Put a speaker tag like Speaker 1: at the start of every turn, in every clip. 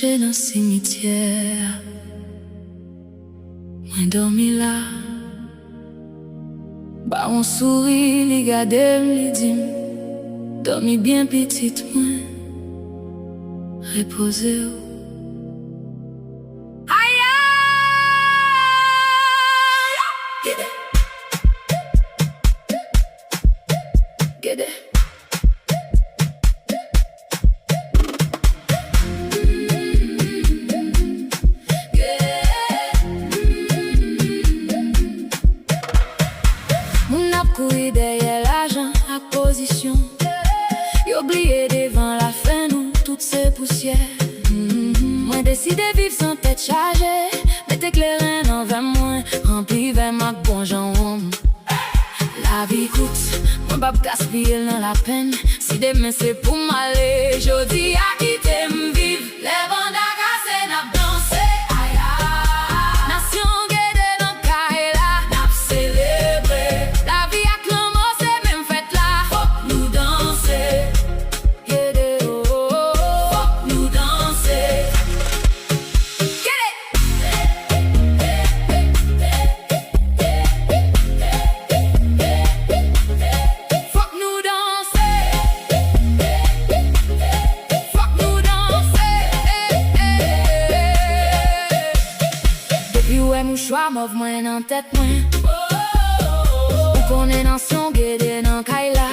Speaker 1: couché dans le cimetière. Moi dormi là. Bah on sourit, li gade li dit dormi bien petite moi. Reposez vous. Get it. Mon ap courir derrière l'argent à position. Y oublié devant la fin nous toutes ces poussières. Moi décidé vivre sans tête chargée. Mettez clairin envers moi, rempli vers ma bon jambon. La vie coûte, moi pas gaspiller dans la peine. Si demain c'est pour m'aller, jodi à quitter m'vivre. Les bandes à casser, n'a dansé, aïe aïe. Nation guédé dans Kaila, n'a célébré. La vie a commencé, même fête là. Faut que nous danser, guédé oh oh oh. Faut que nous danser, mouchoir mauve moi en tête moi. Ou qu'on est dans son guédé dans Kaila.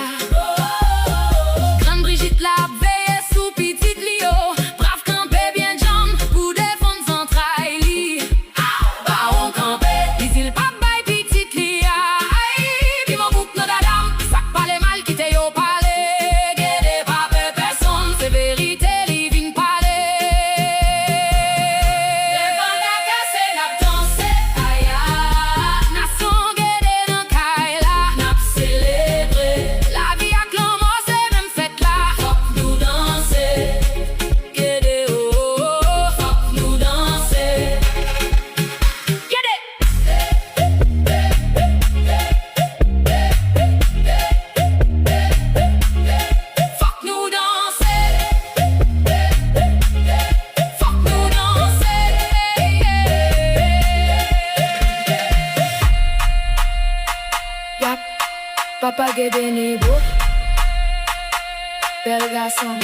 Speaker 1: Grande Brigitte la veille sous petite Lio. Brave campé bien John pour défendre son traili. Bah on campé, dis-il pas bail petite Lia. Puis mon bouc no dadam, sac pas les mal qui te yo parlé. Guédé pas personne, c'est vérité li vin parler. Les bandes à casser la danse. Papa Guédé ni beau, bel garçon.